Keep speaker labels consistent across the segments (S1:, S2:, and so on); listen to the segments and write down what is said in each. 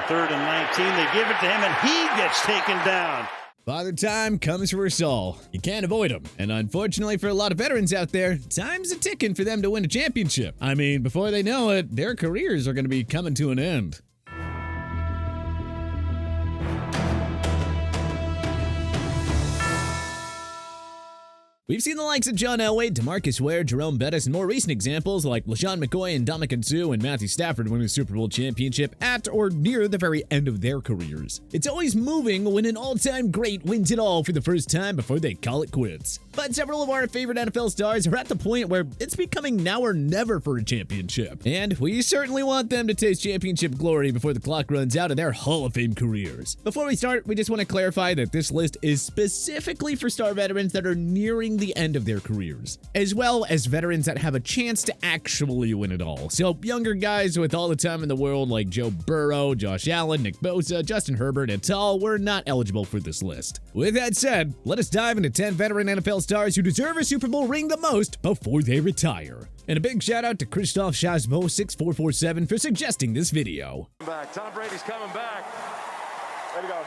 S1: 3rd and 19. They give it to him, and he gets taken down.
S2: Father Time comes for us all. You can't avoid him. And unfortunately for a lot of veterans out there, time's a ticking for them to win a championship. I mean, before they know it, their careers are going to be coming to an end. We've seen the likes of John Elway, DeMarcus Ware, Jerome Bettis, and more recent examples like LeSean McCoy and Ndamukong and Matthew Stafford winning the Super Bowl championship at or near the very end of their careers. It's always moving when an all-time great wins it all for the first time before they call it quits. But several of our favorite NFL stars are at the point where it's becoming now or never for a championship. And we certainly want them to taste championship glory before the clock runs out of their Hall of Fame careers. Before we start, we just want to clarify that this list is specifically for star veterans that are nearing the end of their careers, as well as veterans that have a chance to actually win it all. So younger guys with all the time in the world like Joe Burrow, Josh Allen, Nick Bosa, Justin Herbert, et al. Were not eligible for this list. With that said, let us dive into 10 veteran NFL stars who deserve a Super Bowl ring the most before they retire. And a big shout out to Christoph Schasbo 6447 for suggesting this video.
S3: Tom Brady's coming back. Way to go.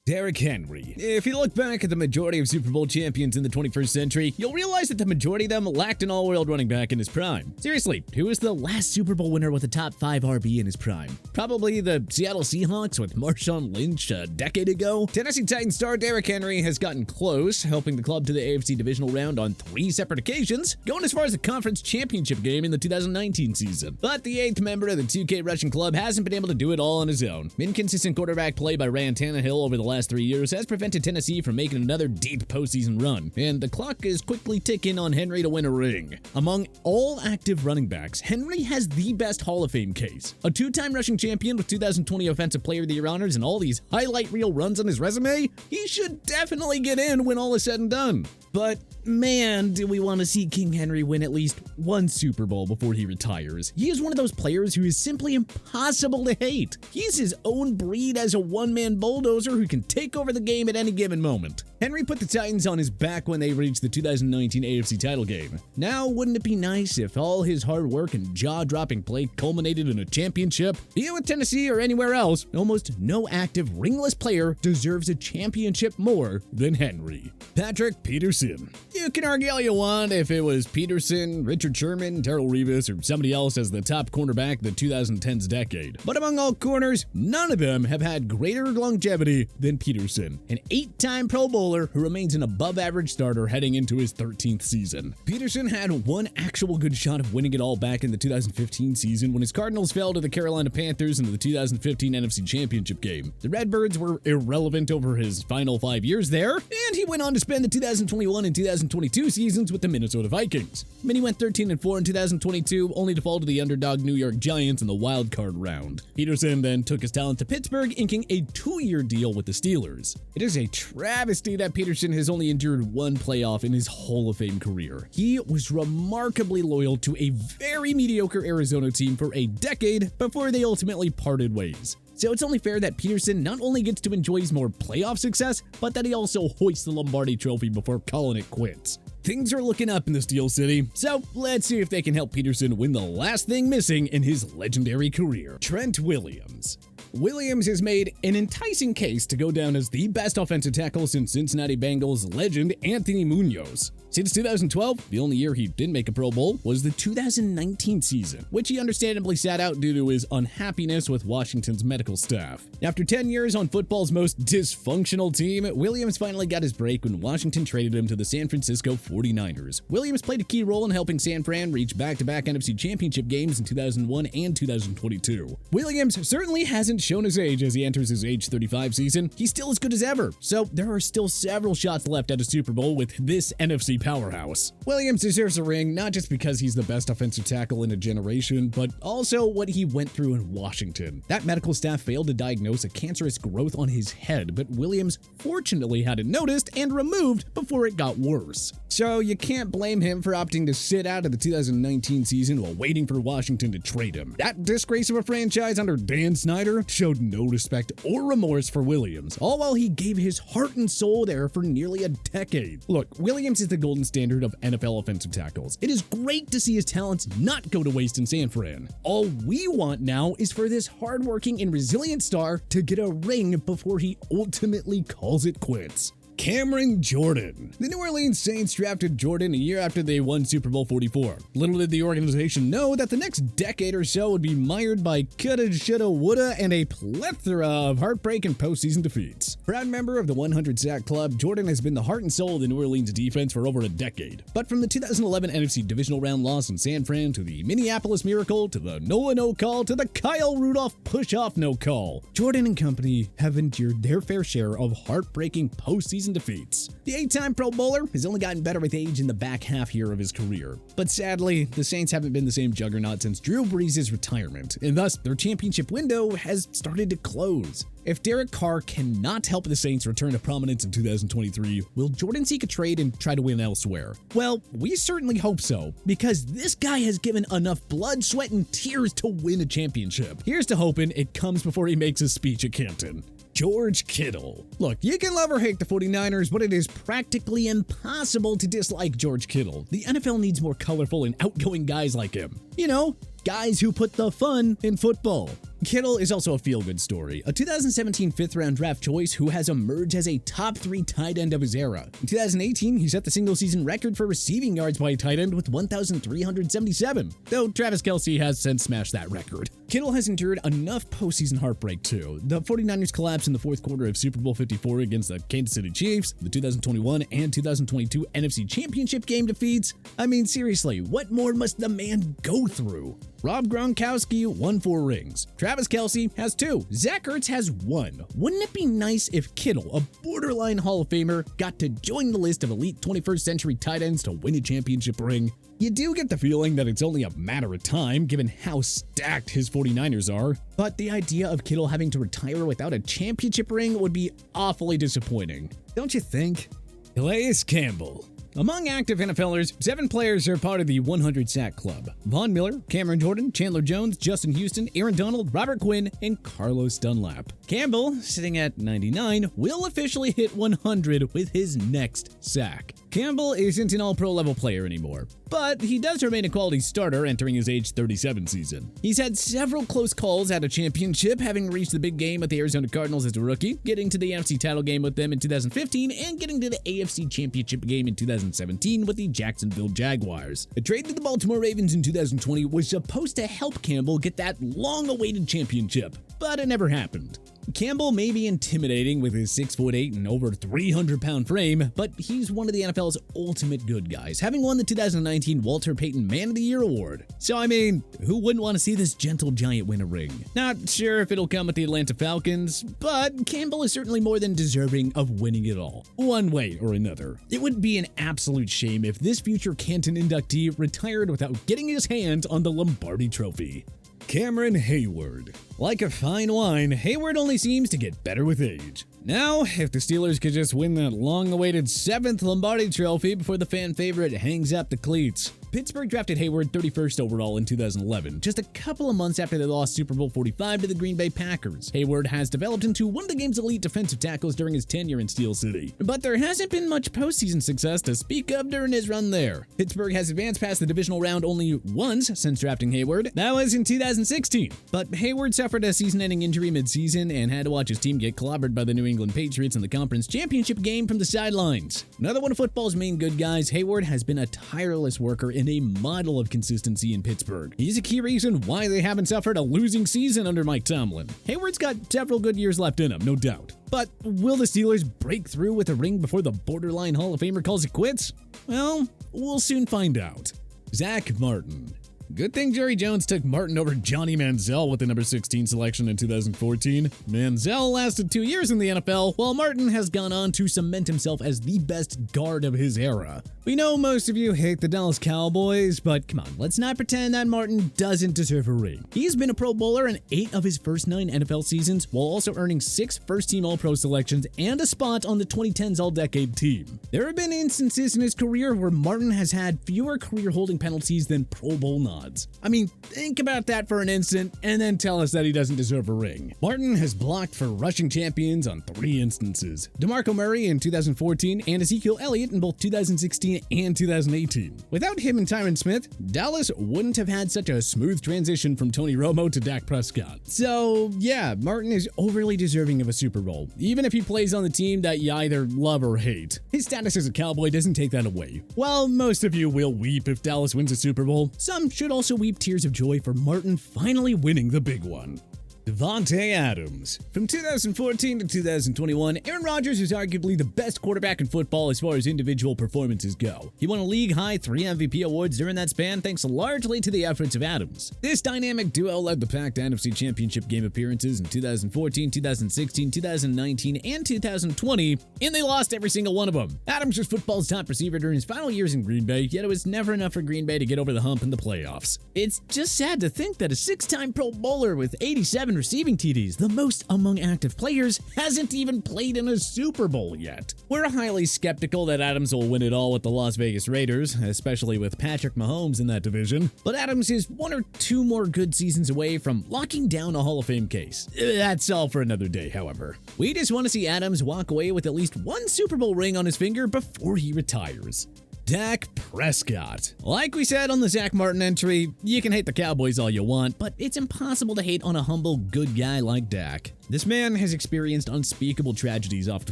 S2: Derrick Henry. If you look back at the majority of Super Bowl champions in the 21st century, you'll realize that the majority of them lacked an all-world running back in his prime. Seriously, who was the last Super Bowl winner with a top 5 RB in his prime? Probably the Seattle Seahawks with Marshawn Lynch a decade ago? Tennessee Titans star Derrick Henry has gotten close, helping the club to the AFC divisional round on 3 separate occasions, going as far as the conference championship game in the 2019 season. But the 8th member of the 2K Russian club hasn't been able to do it all on his own. Inconsistent quarterback play by Ryan Tannehill over the last 3 years has prevented Tennessee from making another deep postseason run, and the clock is quickly ticking on Henry to win a ring. Among all active running backs, Henry has the best Hall of Fame case. A 2-time rushing champion with 2020 Offensive Player of the Year honors and all these highlight reel runs on his resume, he should definitely get in when all is said and done. But man, do we want to see King Henry win at least one Super Bowl before he retires. He is one of those players who is simply impossible to hate. He's his own breed as a one-man bulldozer who can take over the game at any given moment. Henry put the Titans on his back when they reached the 2019 AFC title game. Now, wouldn't it be nice if all his hard work and jaw-dropping play culminated in a championship? Be it with Tennessee or anywhere else, almost no active ringless player deserves a championship more than Henry. Patrick Peterson. You can argue all you want if it was Peterson, Richard Sherman, Darrelle Revis, or somebody else as the top cornerback of the 2010s decade. But among all corners, none of them have had greater longevity than Peterson, an 8-time Pro Bowler who remains an above-average starter heading into his 13th season. Peterson had one actual good shot of winning it all back in the 2015 season when his Cardinals fell to the Carolina Panthers in the 2015 NFC Championship game. The Redbirds were irrelevant over his final 5 years there, and he went on to spend the 2021 and 2022 seasons with the Minnesota Vikings. Then he went 13-4 in 2022, only to fall to the underdog New York Giants in the wild card round. Peterson then took his talent to Pittsburgh, inking a 2-year deal with the Steelers. It is a travesty that Peterson has only endured one playoff in his Hall of Fame career. He was remarkably loyal to a very mediocre Arizona team for a decade before they ultimately parted ways. So it's only fair that Peterson not only gets to enjoy his more playoff success, but that he also hoists the Lombardi Trophy before calling it quits. Things are looking up in the Steel City, so let's see if they can help Peterson win the last thing missing in his legendary career. Trent Williams. Williams has made an enticing case to go down as the best offensive tackle since Cincinnati Bengals legend Anthony Munoz. Since 2012, the only year he didn't make a Pro Bowl was the 2019 season, which he understandably sat out due to his unhappiness with Washington's medical staff. After 10 years on football's most dysfunctional team, Williams finally got his break when Washington traded him to the San Francisco 49ers. Williams played a key role in helping San Fran reach back-to-back NFC Championship games in 2001 and 2022. Williams certainly hasn't shown his age as he enters his age 35 season. He's still as good as ever, so there are still several shots left at a Super Bowl with this NFC powerhouse. Williams deserves a ring not just because he's the best offensive tackle in a generation, but also what he went through in Washington. That medical staff failed to diagnose a cancerous growth on his head, but Williams fortunately had it noticed and removed before it got worse. So you can't blame him for opting to sit out of the 2019 season while waiting for Washington to trade him. That disgrace of a franchise under Dan Snyder showed no respect or remorse for Williams, all while he gave his heart and soul there for nearly a decade. Look, Williams is the golden standard of NFL offensive tackles. It is great to see his talents not go to waste in San Fran. All we want now is for this hardworking and resilient star to get a ring before he ultimately calls it quits. Cameron Jordan. The New Orleans Saints drafted Jordan a year after they won Super Bowl 44. Little did the organization know that the next decade or so would be mired by coulda, shoulda, woulda, and a plethora of heartbreak and postseason defeats. Proud member of the 100-sack club, Jordan has been the heart and soul of the New Orleans defense for over a decade. But from the 2011 NFC Divisional Round loss in San Fran to the Minneapolis Miracle to the NOLA no call to the Kyle Rudolph push-off no call, Jordan and company have endured their fair share of heartbreaking postseason defeats. The 8-time Pro Bowler has only gotten better with age in the back half year of his career. But sadly, the Saints haven't been the same juggernaut since Drew Brees' retirement, and thus their championship window has started to close. If Derek Carr cannot help the Saints return to prominence in 2023, will Jordan seek a trade and try to win elsewhere? Well, we certainly hope so, because this guy has given enough blood, sweat, and tears to win a championship. Here's to hoping it comes before he makes his speech at Canton. George Kittle. Look, you can love or hate the 49ers, but it is practically impossible to dislike George Kittle. The NFL needs more colorful and outgoing guys like him. You know, guys who put the fun in football. Kittle is also a feel-good story, a 2017 fifth-round draft choice who has emerged as a top 3 tight end of his era. In 2018, he set the single-season record for receiving yards by a tight end with 1,377, though Travis Kelce has since smashed that record. Kittle has endured enough postseason heartbreak too. The 49ers collapse in the fourth quarter of Super Bowl 54 against the Kansas City Chiefs, the 2021 and 2022 NFC Championship game defeats. I mean, seriously, what more must the man go through? Rob Gronkowski won 4 rings. Travis Kelce has 2. Zach Ertz has 1. Wouldn't it be nice if Kittle, a borderline Hall of Famer, got to join the list of elite 21st century tight ends to win a championship ring? You do get the feeling that it's only a matter of time, given how stacked his 49ers are. But the idea of Kittle having to retire without a championship ring would be awfully disappointing. Don't you think? Elias Campbell. Among active NFLers, 7 players are part of the 100-sack club. Von Miller, Cameron Jordan, Chandler Jones, Justin Houston, Aaron Donald, Robert Quinn, and Carlos Dunlap. Campbell, sitting at 99, will officially hit 100 with his next sack. Campbell isn't an all-pro level player anymore, but he does remain a quality starter entering his age 37 season. He's had several close calls at a championship, having reached the big game with the Arizona Cardinals as a rookie, getting to the NFC title game with them in 2015, and getting to the AFC championship game in 2017 with the Jacksonville Jaguars. A trade to the Baltimore Ravens in 2020 was supposed to help Campbell get that long-awaited championship, but it never happened. Campbell may be intimidating with his 6'8" and over 300-pound frame, but he's one of the NFL's ultimate good guys, having won the 2019 Walter Payton Man of the Year award. So I mean, who wouldn't want to see this gentle giant win a ring? Not sure if it'll come with the Atlanta Falcons, but Campbell is certainly more than deserving of winning it all, one way or another. It would be an absolute shame if this future Canton inductee retired without getting his hands on the Lombardi Trophy. Cameron Hayward. Like a fine wine, Hayward only seems to get better with age. Now, if the Steelers could just win that long-awaited 7th Lombardi Trophy before the fan favorite hangs up the cleats. Pittsburgh drafted Hayward 31st overall in 2011, just a couple of months after they lost Super Bowl 45 to the Green Bay Packers. Hayward has developed into one of the game's elite defensive tackles during his tenure in Steel City, but there hasn't been much postseason success to speak of during his run there. Pittsburgh has advanced past the divisional round only once since drafting Hayward. That was in 2016, but Hayward suffered a season-ending injury mid-season and had to watch his team get clobbered by the New England Patriots in the conference championship game from the sidelines. Another one of football's main good guys, Hayward has been a tireless worker and a model of consistency in Pittsburgh. He's a key reason why they haven't suffered a losing season under Mike Tomlin. Hayward's got several good years left in him, no doubt. But will the Steelers break through with a ring before the borderline Hall of Famer calls it quits? Well, we'll soon find out. Zack Martin. Good thing Jerry Jones took Martin over Johnny Manziel with the number 16 selection in 2014. Manziel lasted 2 years in the NFL, while Martin has gone on to cement himself as the best guard of his era. We know most of you hate the Dallas Cowboys, but come on, let's not pretend that Martin doesn't deserve a ring. He's been a Pro Bowler in 8 of his first 9 NFL seasons, while also earning 6 first-team All-Pro selections and a spot on the 2010s All-Decade team. There have been instances in his career where Martin has had fewer career-holding penalties than Pro Bowl nods. odds. I mean, think about that for an instant and then tell us that he doesn't deserve a ring. Martin has blocked for rushing champions on 3 instances: DeMarco Murray in 2014 and Ezekiel Elliott in both 2016 and 2018. Without him and Tyron Smith, Dallas wouldn't have had such a smooth transition from Tony Romo to Dak Prescott. So yeah, Martin is overly deserving of a Super Bowl, even if he plays on the team that you either love or hate. His status as a Cowboy doesn't take that away. While most of you will weep if Dallas wins a Super Bowl, some should also weep tears of joy for Martin finally winning the big one. Davante Adams. From 2014 to 2021, Aaron Rodgers is arguably the best quarterback in football as far as individual performances go. He won a league-high 3 MVP awards during that span thanks largely to the efforts of Adams. This dynamic duo led the pack to NFC Championship game appearances in 2014, 2016, 2019, and 2020, and they lost every single one of them. Adams was football's top receiver during his final years in Green Bay, yet it was never enough for Green Bay to get over the hump in the playoffs. It's just sad to think that a 6-time Pro Bowler with 87 receiving TDs, the most among active players, hasn't even played in a Super Bowl yet. We're highly skeptical that Adams will win it all with the Las Vegas Raiders, especially with Patrick Mahomes in that division, but Adams is 1 or 2 more good seasons away from locking down a Hall of Fame case. That's all for another day, however. We just want to see Adams walk away with at least 1 Super Bowl ring on his finger before he retires. Dak Prescott. Like we said on the Zack Martin entry, you can hate the Cowboys all you want, but it's impossible to hate on a humble, good guy like Dak. This man has experienced unspeakable tragedies off the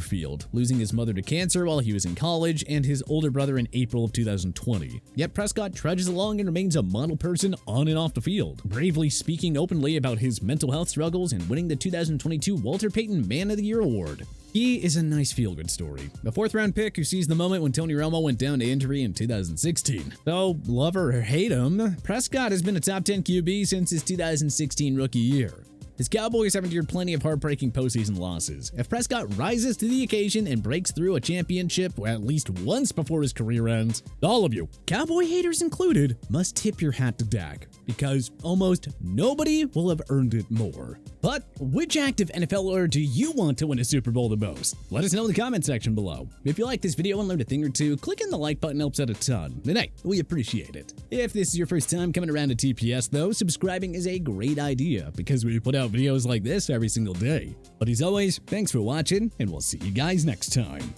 S2: field, losing his mother to cancer while he was in college and his older brother in April of 2020. Yet Prescott trudges along and remains a model person on and off the field, bravely speaking openly about his mental health struggles and winning the 2022 Walter Payton Man of the Year award. He is a nice feel-good story. A 4th-round pick who sees the moment when Tony Romo went down to injury in 2016. So, love or hate him, Prescott has been a top 10 QB since his 2016 rookie year. His Cowboys have endured plenty of heartbreaking postseason losses. If Prescott rises to the occasion and breaks through a championship at least once before his career ends, all of you, Cowboy haters included, must tip your hat to Dak, because almost nobody will have earned it more. But which active NFLer do you want to win a Super Bowl the most? Let us know in the comment section below. If you like this video and learned a thing or two, clicking the like button helps out a ton, and hey, we appreciate it. If this is your first time coming around to TPS though, subscribing is a great idea, because we put out videos like this every single day. But as always, thanks for watching, and we'll see you guys next time.